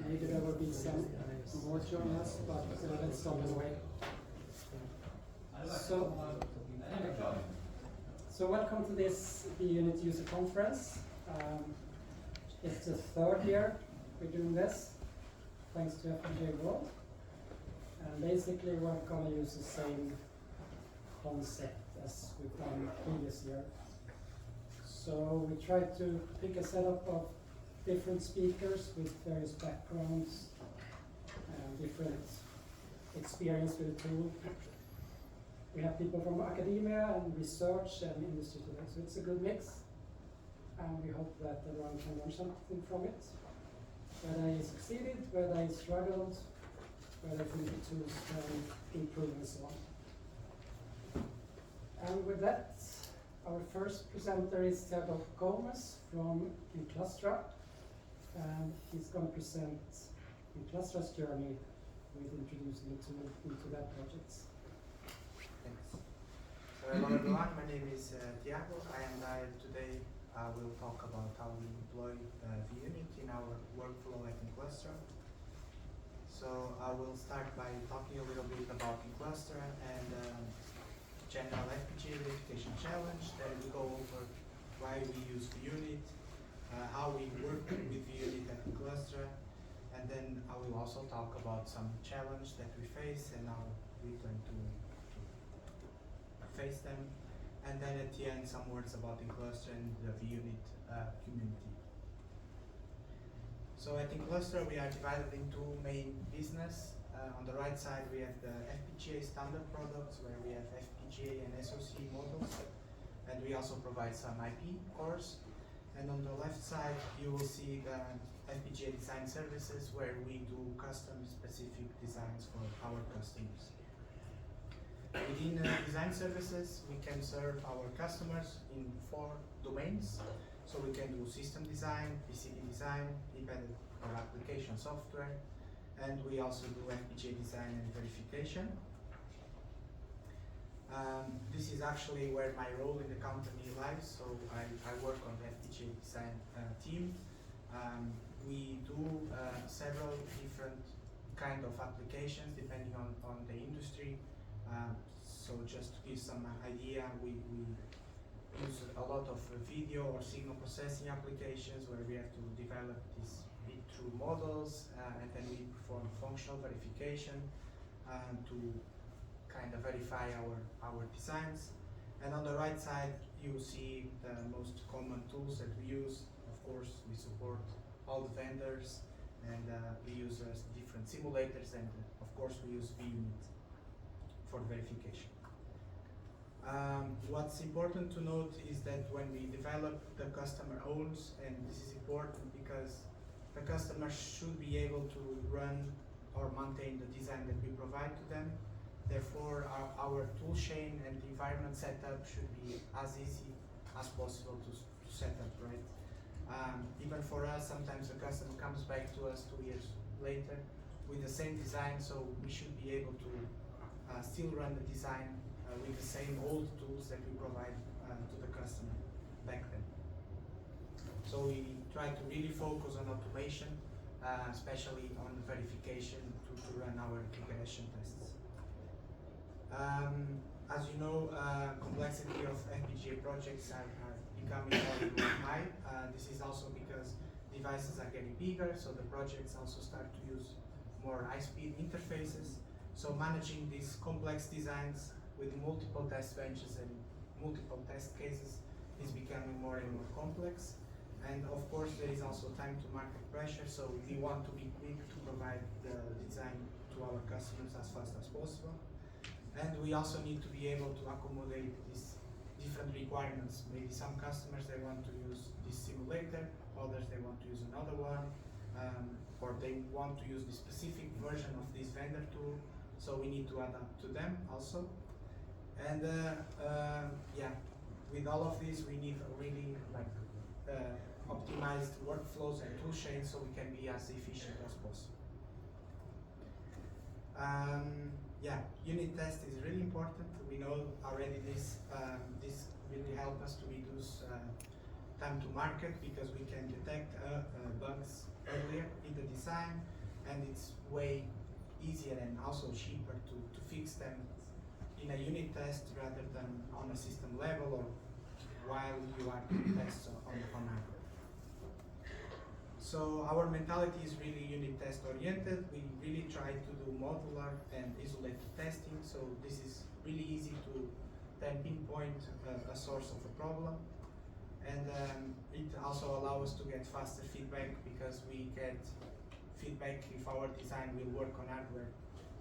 Maybe there will be some more join us, but that's on the way. So welcome to this VUnit user conference. It's the third year we're doing this, thanks to FPGA World. And basically we're going to use the same concept as we've done previous year. So we tried to pick a setup of different speakers with various backgrounds and different experience with the tool. We have people from academia and research and industry today, so it's a good mix. And we hope that everyone can learn something from it. Whether they succeeded, whether they struggled, whether they think the tools can improve and so on. And with that, our first presenter is Tiago Gomes from Inclustra, and he's going to present Inclustra's journey with introducing the tool into their projects. Thanks. So hello everyone, my name is Tiago, and today I will talk about how we deploy VUnit in our workflow at Inclustra. So I will start by talking a little bit about Inclustra and general FPGA verification challenge. Then we go over why we use VUnit, how we work with VUnit at Inclustra, and then I will also talk about some challenge that we face and how we plan to face them. And then at the end, some words about Inclustra and the VUnit community. So at Inclustra, we are divided into main business. On the right side, we have the FPGA standard products, where we have FPGA and SoC models, and we also provide some IP cores. And on the left side, you will see the FPGA design services, where we do custom specific designs for our customers. Within design services, we can serve our customers in 4 domains. So we can do system design, PCB design, embedded or application software, and we also do FPGA design and verification. This is actually where my role in the company lies. So I work on the FPGA design team. We do several different kind of applications depending on the industry. So just to give some idea, we use a lot of video or signal processing applications where we have to develop these bit-true models, and then we perform functional verification to kind of verify our designs. And on the right side, you see the most common tools that we use. Of course, we support all the vendors, and we use different simulators, and of course we use VUnit for verification. What's important to note is that when we develop, the customer owns, and this is important because the customer should be able to run or maintain the design that we provide to them. Therefore, our toolchain and the environment setup should be as easy as possible to set up, right? Even for us, sometimes the customer comes back to us 2 years later with the same design, so we should be able to still run the design with the same old tools that we provide to the customer back then. So we try to really focus on automation, especially on verification to run our regression tests. As you know, complexity of FPGA projects are becoming more and more high. This is also because devices are getting bigger, so the projects also start to use more high-speed interfaces. So managing these complex designs with multiple test benches and multiple test cases is becoming more and more complex. And of course, there is also time to market pressure, so we want to be quick to provide the design to our customers as fast as possible. And we also need to be able to accommodate these different requirements. Maybe some customers, they want to use this simulator, others they want to use another one, or they want to use the specific version of this vendor tool, so we need to adapt to them also. And yeah, with all of this, we need really optimized workflows and toolchains so we can be as efficient as possible. Yeah, unit test is really important. We know already this really help us to reduce time to market, because we can detect bugs earlier in the design. and it's way easier and also cheaper to fix them in a unit test rather than on a system level or while you are doing tests on hardware. So our mentality is really unit test oriented. We really try to do modular and isolated testing, so this is really easy to then pinpoint a source of a problem. And it also allows us to get faster feedback because we get feedback if our design will work on hardware,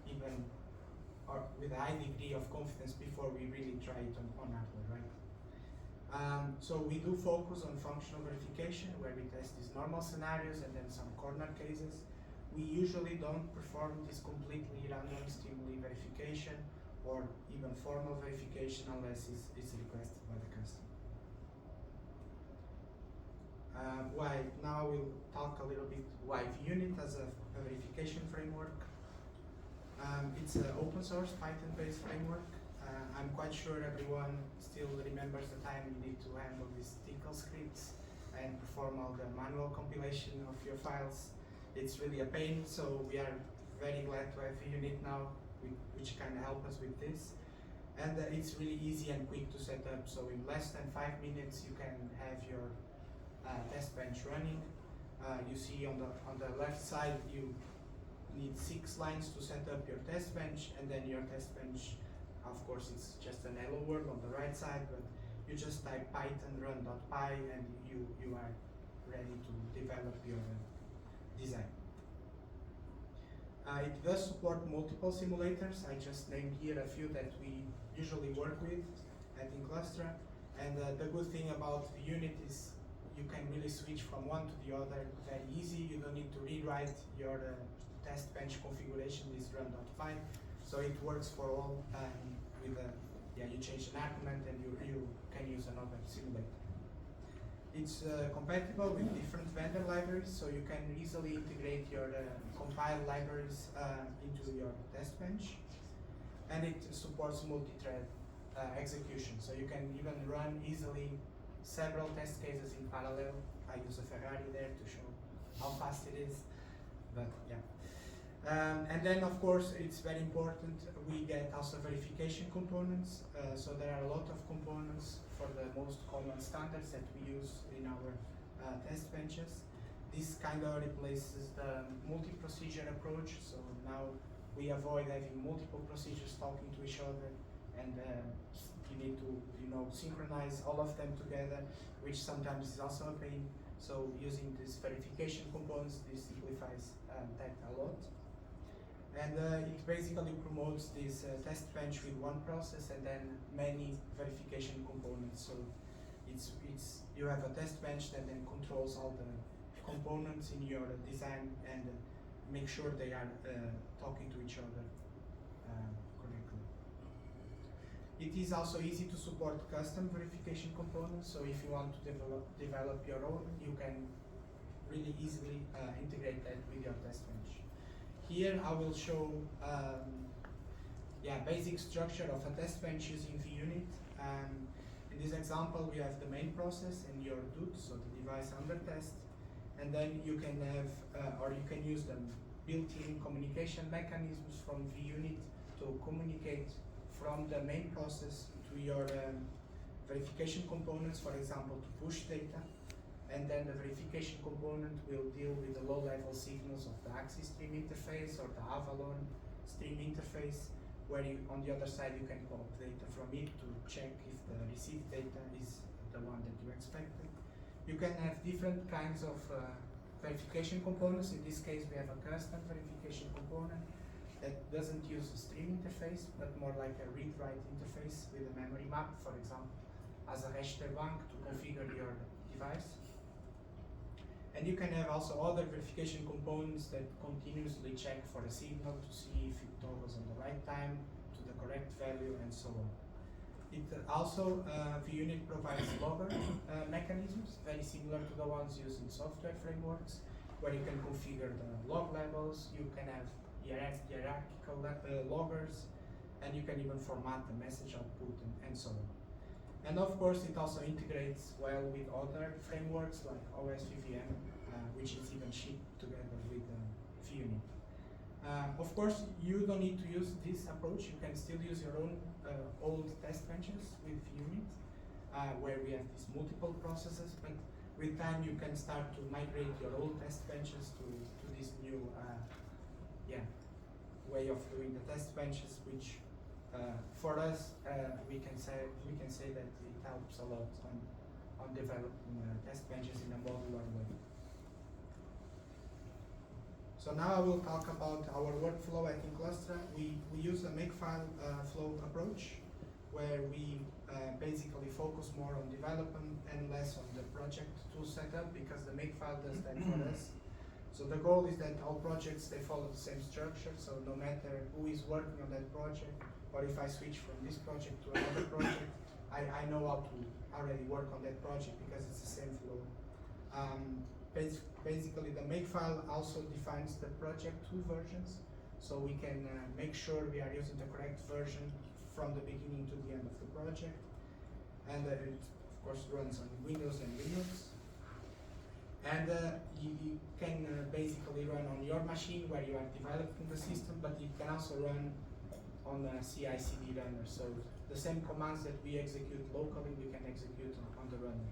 even or with a high degree of confidence before we really try it on hardware, right? So we do focus on functional verification where we test these normal scenarios and then some corner cases. We usually don't perform this completely random stimuli verification or even formal verification unless it's requested by the customer. Now we'll talk a little bit why VUnit as a verification framework. It's an open source Python-based framework. I'm quite sure everyone still remembers the time you need to handle these tickle scripts and perform all the manual compilation of your files. It's really a pain, so we are very glad to have VUnit now, which can help us with this. And it's really easy and quick to set up, so in less than 5 minutes you can have your test bench running. You see on the left side you need 6 lines to set up your test bench, and then your test bench, of course, it's just an hello world on the right side, but you just type python run.py and you are ready to develop your design. It does support multiple simulators. I just named here a few that we usually work with at Inclustra, and the good thing about VUnit is you can really switch from one to the other very easy. You don't need to rewrite your test bench configuration is run.py, so it works for all. You change an argument and you can use another simulator. It's compatible with different vendor libraries, so you can easily integrate your compiled libraries into your test bench, and it supports multi-thread execution, so you can even run easily several test cases in parallel. I use a Ferrari there to show how fast it is, but yeah. And then of course it's very important we get also verification components, so there are a lot of components for the most common standards that we use in our test benches. This kind of replaces the multi-procedure approach, so now we avoid having multiple procedures talking to each other, and you need to synchronize all of them together, which sometimes is also a pain. So using these verification components, this simplifies that a lot. And it basically promotes this test bench with one process and then many verification components. So you have a test bench that then controls all the components in your design and make sure they are talking to each other correctly. It is also easy to support custom verification components. So if you want to develop your own, you can really easily integrate that with your test bench. Here I will show basic structure of a test bench using VUnit. In this example we have the main process and your DUT, so the device under test, and then you can have or you can use the built-in communication mechanisms from VUnit to communicate from the main process to your verification components, for example to push data. And then the verification component will deal with the low-level signals of the Axis stream interface or the Avalon stream interface, where on the other side you can pull data from it to check if the received data is the one that you expected. You can have different kinds of verification components. In this case we have a custom verification component that doesn't use a stream interface, but more like a read-write interface with a memory map, for example, as a Bank to configure your device. And you can have also other verification components that continuously check for a signal to see if it toggles on the right time, to the correct value, and so on. It also, VUnit provides logger mechanisms, very similar to the ones used in software frameworks, where you can configure the log levels, you can have hierarchical loggers, and you can even format the message output and so on. And of course, it also integrates well with other frameworks like OSVVM, which is even shipped together with VUnit. Of course, you don't need to use this approach. You can still use your own old test benches with VUnit, where we have these multiple processes, but with time you can start to migrate your old test benches to this new way of doing the test benches, which for us we can say that it helps a lot on developing test benches in a modular way. So now I will talk about our workflow at Inclustra. We use a makefile flow approach, where we basically focus more on development and less on the project tool setup, because the makefile does that for us. So the goal is that all projects, they follow the same structure, so no matter who is working on that project, or if I switch from this project to another project, I know how to already work on that project because it's the same flow. Basically, the makefile also defines the project tool versions, so we can make sure we are using the correct version from the beginning to the end of the project. And it, of course, runs on Windows and Linux. And you can basically run on your machine where you are developing the system, but it can also run on a CI/CD runner. So the same commands that we execute locally, we can execute on the runner.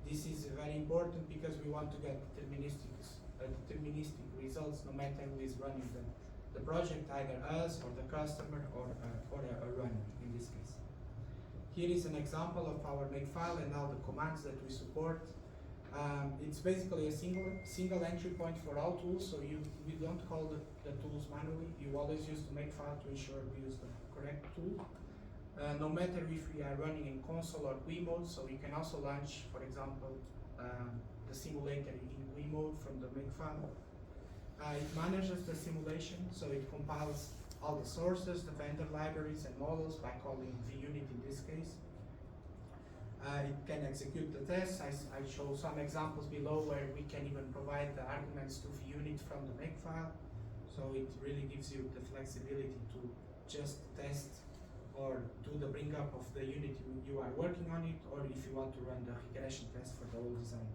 This is very important because we want to get deterministic results no matter who is running the project, either us or the customer or a runner in this case. Here is an example of our makefile and all the commands that we support. It's basically a single entry point for all tools, so we don't call the tools manually. You always use the makefile to ensure we use the correct tool. No matter if we are running in console or GUI mode, so we can also launch, for example, the simulator in GUI mode from the makefile. It manages the simulation, so it compiles all the sources, the vendor libraries and models by calling VUnit in this case. It can execute the tests. I show some examples below where we can even provide the arguments to VUnit from the makefile. So it really gives you the flexibility to just test or do the bring up of the unit you are working on it, or if you want to run the regression test for the whole design.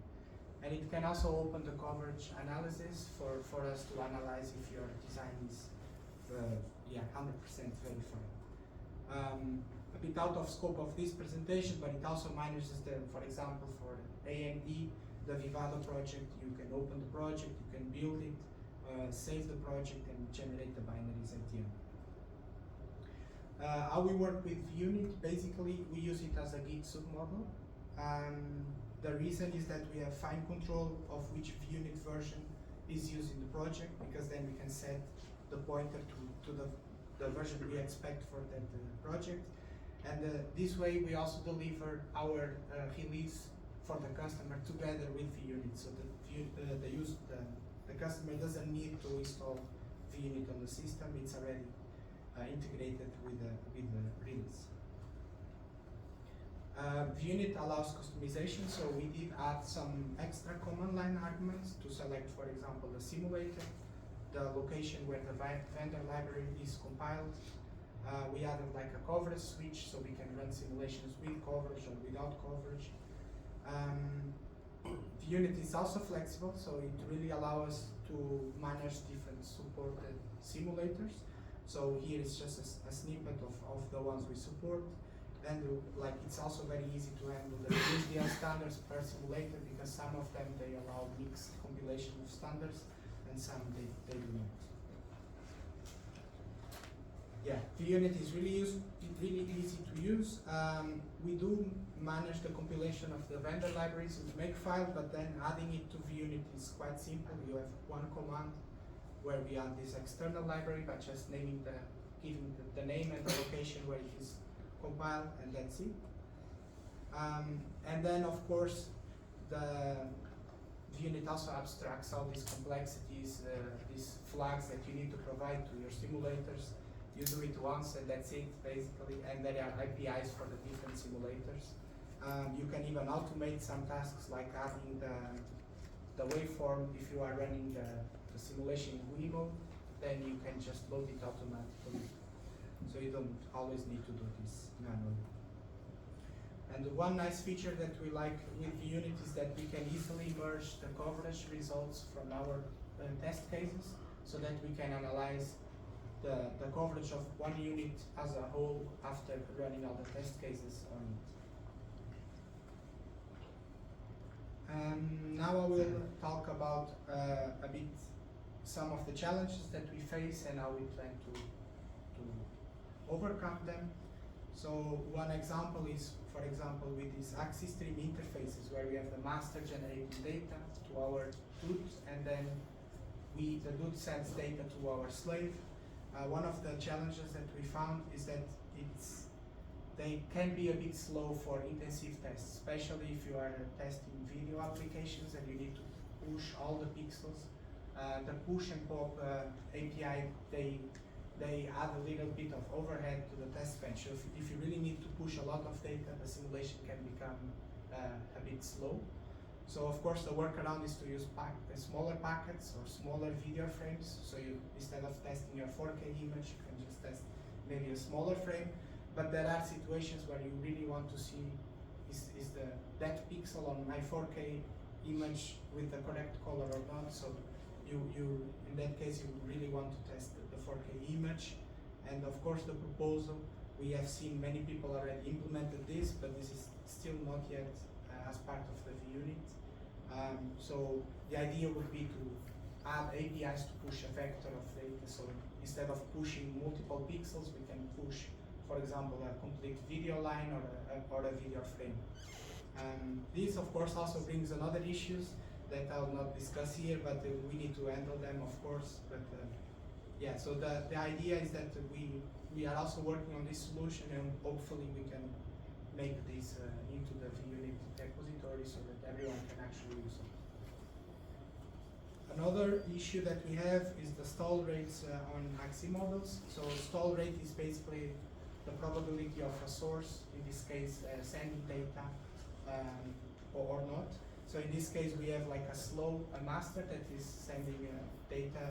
And it can also open the coverage analysis for us to analyze if your design is 100% verified. A bit out of scope of this presentation, but it also manages them. For example, for AMD, the Vivado project, you can open the project, you can build it, save the project, and generate the binaries at the end. How we work with VUnit, basically we use it as a Git submodel. The reason is that we have fine control of which VUnit version is used in the project, because then we can set the pointer to the version we expect for that project. And this way we also deliver our release for the customer together with VUnit, so that the customer doesn't need to install VUnit on the system. It's already integrated with the release. VUnit allows customization, so we did add some extra command line arguments to select, for example, the simulator, the location where the vendor library is compiled. We added like a coverage switch, so we can run simulations with coverage or without coverage. VUnit is also flexible, so it really allows us to manage different supported simulators. So here is just a snippet of the ones we support. And like it's also very easy to handle the HDL standards per simulator, because some of them they allow mixed compilation of standards and some they do not. Yeah, VUnit is really easy to use. We do manage the compilation of the vendor libraries in the makefile, but then adding it to VUnit is quite simple. You have one command where we add this external library by just giving the name and the location where it is compiled, and that's it. And then of course the VUnit also abstracts all these complexities, these flags that you need to provide to your simulators. You do it once and that's it basically, and there are APIs for the different simulators. You can even automate some tasks like adding the waveform. If you are running the simulation in GUI mode, then you can just load it automatically. So you don't always need to do this manually. And one nice feature that we like with VUnit is that we can easily merge the coverage results from our test cases. So so that we can analyze the coverage of one unit as a whole after running all the test cases on it. Now I will talk about a bit some of the challenges that we face and how we plan to overcome them. So one example is, for example, with these axis stream interfaces where we have the master generating data to our DUT, and then the DUT sends data to our slave. One of the challenges that we found is that they can be a bit slow for intensive tests, especially if you are testing video applications and you need to push all the pixels. The push and pop API, they add a little bit of overhead to the test bench. So if you really need to push a lot of data, the simulation can become a bit slow. So of course the workaround is to use smaller packets or smaller video frames. So you, instead of testing your 4K image, you can just test maybe a smaller frame. But there are situations where you really want to see is that pixel on my 4K image with the correct color or not. So you in that case you really want to test the 4K image. And of course the proposal, we have seen many people already implemented this, but this is still not yet as part of the VUnit. So the idea would be to add APIs to push a vector of data. So instead of pushing multiple pixels, we can push, for example, a complete video line or a video frame. This of course also brings another issues that I'll not discuss here, but we need to handle them, of course. But yeah, so the idea is that we are also working on this solution, and hopefully we can make this into the VUnit repository so that everyone can actually use it. Another issue that we have is the stall rates on AXI models. So stall rate is basically the probability of a source, in this case sending data or not. So in this case we have like a master that is sending data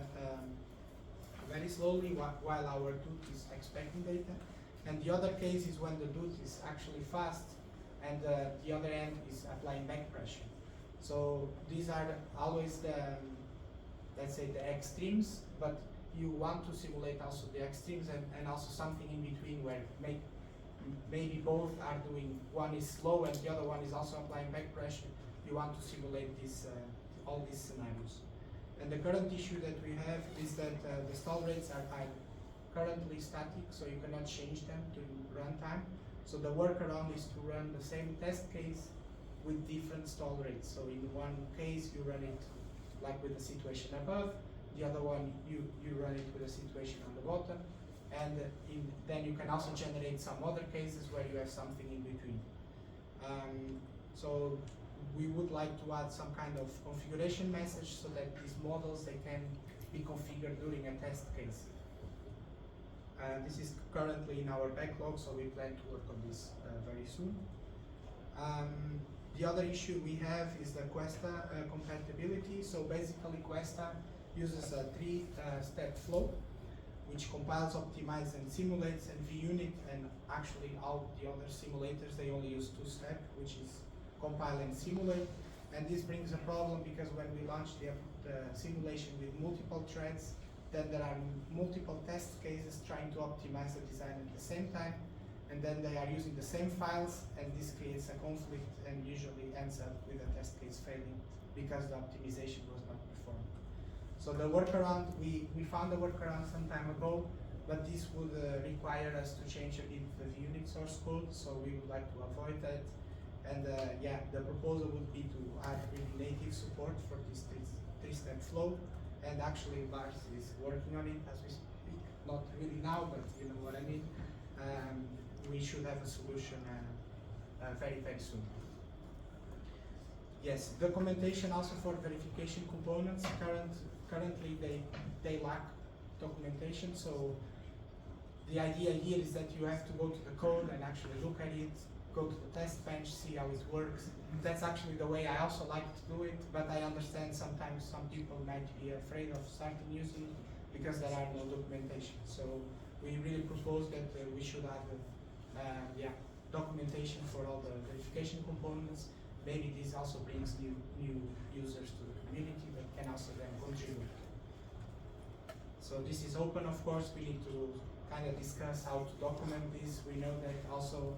very slowly while our DUT is expecting data. And the other case is when the DUT is actually fast and the other end is applying back pressure. So these are always the, let's say, the extremes, but you want to simulate also the extremes and also something in between where maybe both are doing, one is slow and the other one is also applying back pressure. You want to simulate this, all these scenarios. And the current issue that we have is that the stall rates are currently static, so you cannot change them during runtime. So the workaround is to run the same test case with different stall rates. So in one case you run it like with the situation above, the other one you run it with a situation on the bottom, and then you can also generate some other cases where you have something in between. So we would like to add some kind of configuration message so that these models, they can be configured during a test case. This is currently in our backlog, so we plan to work on this very soon. The other issue we have is the Questa compatibility. So basically Questa uses a three-step flow, which compiles, optimizes, and simulates, and VUnit and actually all the other simulators, they only use two-step, which is compile and simulate. And this brings a problem because when we launch the simulation with multiple threads, then there are multiple test cases trying to optimize the design at the same time, and then they are using the same files, and this creates a conflict and usually ends up with a test case failing because the optimization was not performed. So the workaround, we found a workaround some time ago, but this would require us to change a bit the VUnit source code, so we would like to avoid that. And yeah, the proposal would be to add really native support for this three-step flow. And actually Lars is working on it as we speak. Not really now, but you know what I mean. We should have a solution very, very soon. Yes, documentation also for verification components. Currently they lack documentation, so the idea here is that you have to go to the code and actually look at it, go to the test bench, see how it works. That's actually the way I also like to do it, but I understand sometimes some people might be afraid of starting using it because there are no documentation. So we really propose that we should have documentation for all the verification components. Maybe this also brings new users to the community that can also then contribute. So this is open, of course. We need to kind of discuss how to document this. We know that also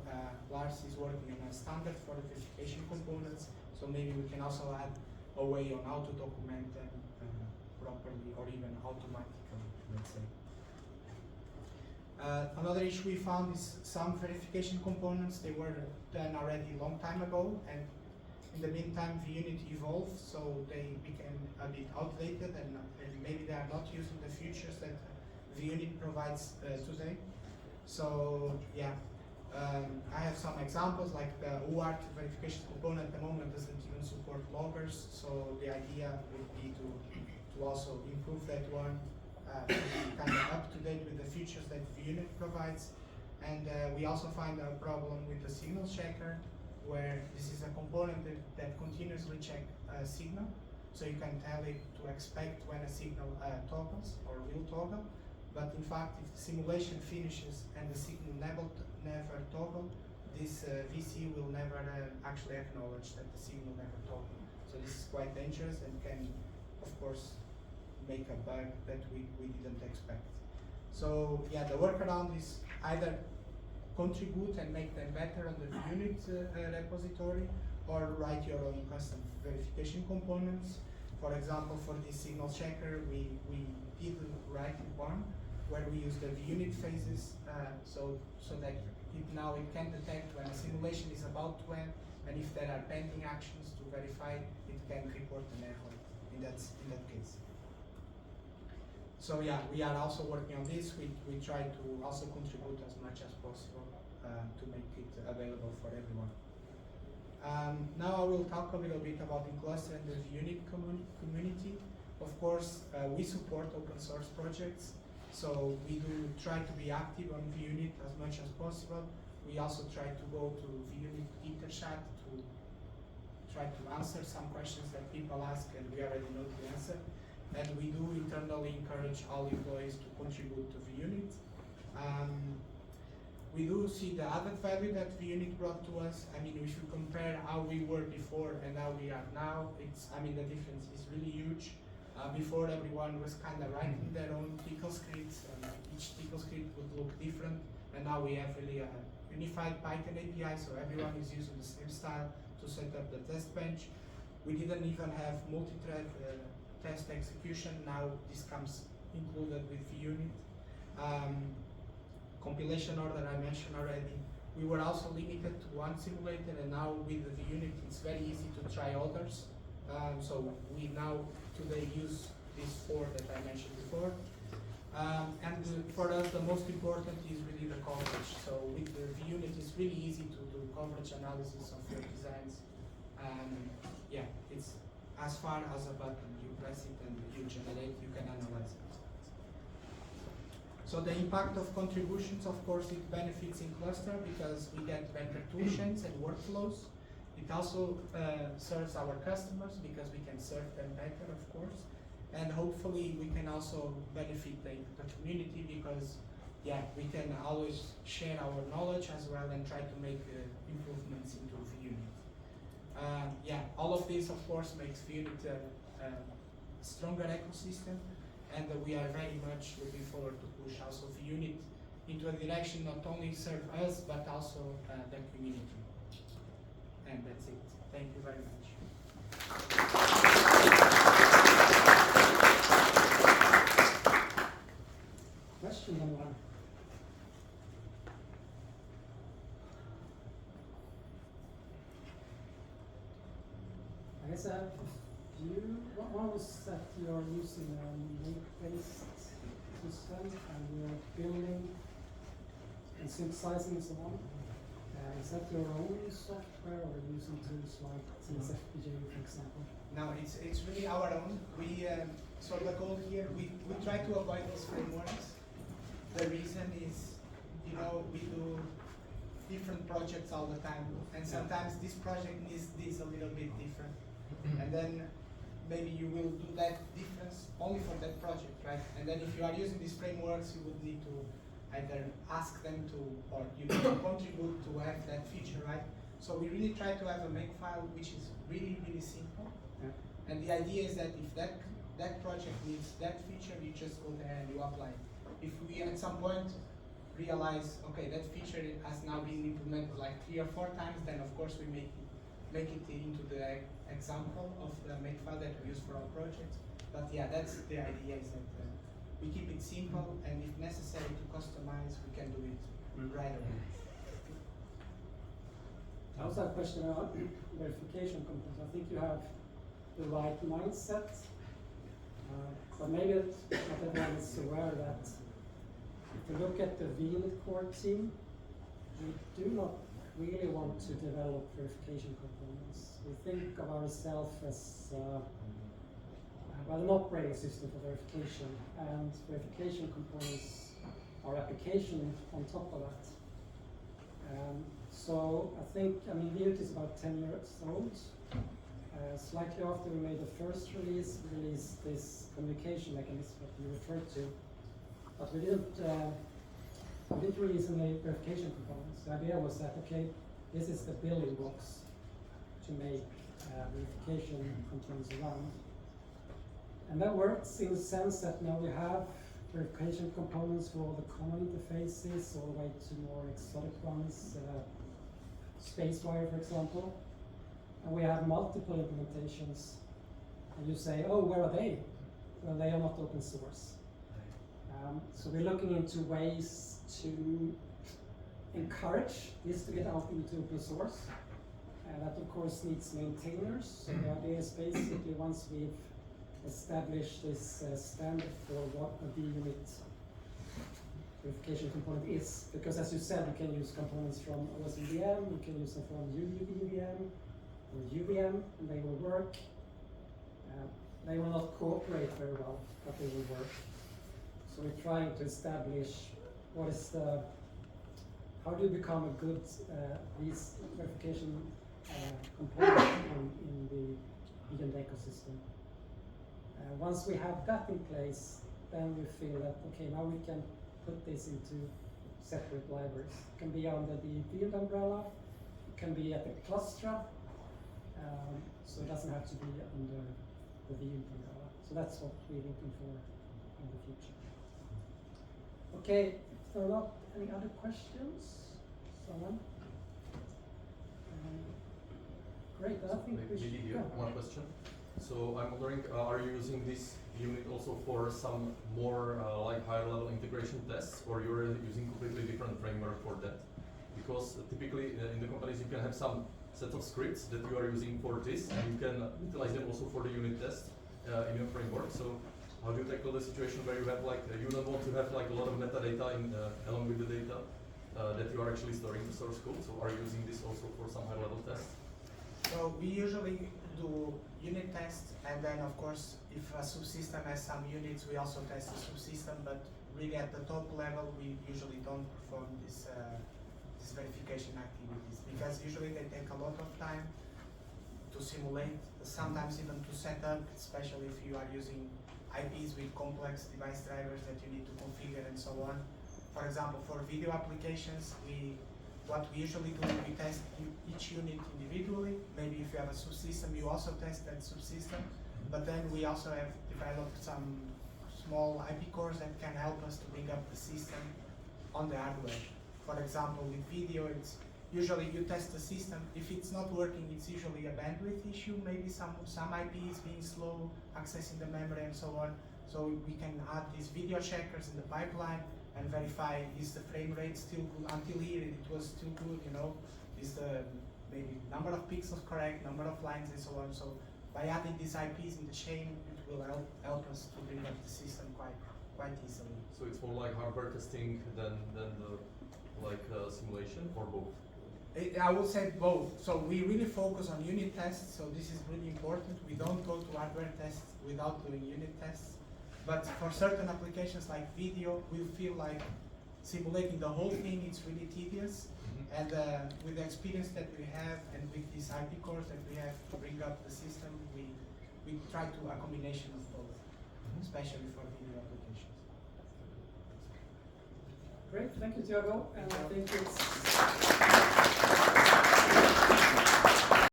Lars is working on a standard for the verification components, so maybe we can also add a way on how to document them properly or even automatically, let's say. Another issue we found is some verification components, they were done already a long time ago, and in the meantime VUnit evolved, so they became a bit outdated, and maybe they are not using the features that VUnit provides today. So yeah, I have some examples, like the UART verification component at the moment doesn't even support loggers, so the idea would be to also improve that one, to be kind of up to date with the features that VUnit provides. And we also find a problem with the signal checker, where this is a component that continuously checks a signal, so you can tell it to expect when a signal toggles or will toggle. But in fact, if the simulation finishes and the signal never toggle, this VC will never actually acknowledge that the signal never toggled. So this is quite dangerous and can, of course, make a bug that we didn't expect. So yeah, the workaround is either contribute and make them better on the VUnit repository, or write your own custom verification components. For example, for this signal checker, we did write one where we use the VUnit phases, so that now it can detect when a simulation is about to end, and if there are pending actions to verify, it can report an error in that case. So yeah, we are also working on this. We try to also contribute as much as possible to make it available for everyone. Now I will talk a little bit about InCluster and the VUnit community. Of course, we support open source projects, so we do try to be active on VUnit as much as possible. We also try to go to VUnit interchat to try to answer some questions that people ask and we already know the answer. And we do internally encourage all employees to contribute to VUnit. We do see the added value that VUnit brought to us. I mean, if you compare how we were before and how we are now, the difference is really huge. Before, everyone was kind of writing their own Tcl scripts, and each Tcl script would look different. And now we have really a unified Python API, so everyone is using the same style to set up the test bench. We didn't even have multi-thread test execution. Now this comes included with VUnit. Compilation order I mentioned already. We were also limited to one simulator, and now with the VUnit it's very easy to try others. So we now today use these 4 that I mentioned before. And for us the most important is really the coverage. So with the VUnit it's really easy to do coverage analysis of your designs. Yeah, it's as far as a button. You press it and you generate, you can analyze it. So the impact of contributions, of course, it benefits InCluster because we get better toolchains and workflows. It also serves our customers because we can serve them better, of course. And hopefully we can also benefit the community because, yeah, we can always share our knowledge as well and try to make improvements into VUnit. Yeah, all of this, of course, makes VUnit a stronger ecosystem, and we are very much looking forward to push also VUnit into a direction not only serve us but also the community. And that's it. Thank you very much. Question number 1. I guess I have a few. One was that you're using a link-based system and you're building and synthesizing and so on. Is that your own software or are you using tools like FPGA, for example? No, it's really our own. We so the goal here, we try to avoid these frameworks. The reason is, we do different projects all the time, and sometimes this project needs this a little bit different, and then maybe you will do that difference only for that project, right? And then if you are using these frameworks, you would need to either ask them to, or you can contribute to have that feature, right? So we really try to have a make file which is really, really simple. Yeah. And the idea is that if that that project needs that feature, you just go there and you apply it. If we at some point realize, okay, that feature has now been implemented like 3 or 4 times, then of course we make it into the example of the makefile that we use for our projects. But yeah, that's the idea, is that we keep it simple, and if necessary to customize, we can do it right away. I also have a question about verification components. I think you have the right mindset, but maybe not everyone is aware that if you look at the VUnit core team, we do not really want to develop verification components. We think of ourselves as an operating system for verification, and verification components are application on top of that. So I think, VUnit is about 10 years old. Slightly after we made the first release, we released this communication mechanism that you referred to, but we didn't release any verification components. The idea was that, okay, this is the building blocks to make verification components around. And that works in the sense that now we have verification components for all the common interfaces, all the way to more exotic ones, SpaceWire, for example. And we have multiple implementations. And you say, oh, where are they? Well, they are not open source. So we're looking into ways to encourage this to get out into open source. That, of course, needs maintainers. So the idea is basically, once we've established this standard for what a VUnit verification component is, because as you said, you can use components from OSVM, you can use them from UVM or UVM, and they will work. They will not cooperate very well, but they will work. So we're trying to establish how do you become a good verification component in the VUnit ecosystem. Once we have that in place, then we feel that, okay, now we can put this into separate libraries. It can be under the VUnit umbrella, it can be at the cluster, so it doesn't have to be under the VUnit umbrella. So that's what we're looking for in the future. Okay, if there are not any other questions, someone? Great, I think we should Maybe one question. So I'm wondering, are you using this unit also for some more like higher level integration tests, or you're using completely different framework for that? Because typically in the companies you can have some set of scripts that you are using for this, and you can utilize them also for the unit test in your framework. So how do you tackle the situation where you have you don't want to have a lot of metadata along with the data that you are actually storing in the source code? So are you using this also for some high level tests? So we usually do unit tests, and then of course if a subsystem has some units, we also test the subsystem, but really at the top level we usually don't perform this verification activities, because usually they take a lot of time to simulate, sometimes even to set up, especially if you are using IPs with complex device drivers that you need to configure and so on. For example, for video applications, what we usually do, we test each unit individually. Maybe if you have a subsystem, you also test that subsystem. But then we also have developed some small IP cores that can help us to bring up the system on the hardware. For example, with video, it's usually you test the system. If it's not working, it's usually a bandwidth issue. Maybe some IP is being slow, accessing the memory and so on. So we can add these video checkers in the pipeline and verify, is the frame rate still good? Until here it was still good, is the maybe number of pixels correct, number of lines and so on. So by adding these IPs in the chain, it will help us to bring up the system quite easily. So it's more like hardware testing than the simulation, or both? I would say both. So we really focus on unit tests, so this is really important. We don't go to hardware tests without doing unit tests. But for certain applications like video, we feel like simulating the whole thing, it's really tedious. And with the experience that we have and with these IP cores that we have to bring up the system, we try to a combination of both, especially for video applications. Great, thank you, Tiago. And I think it's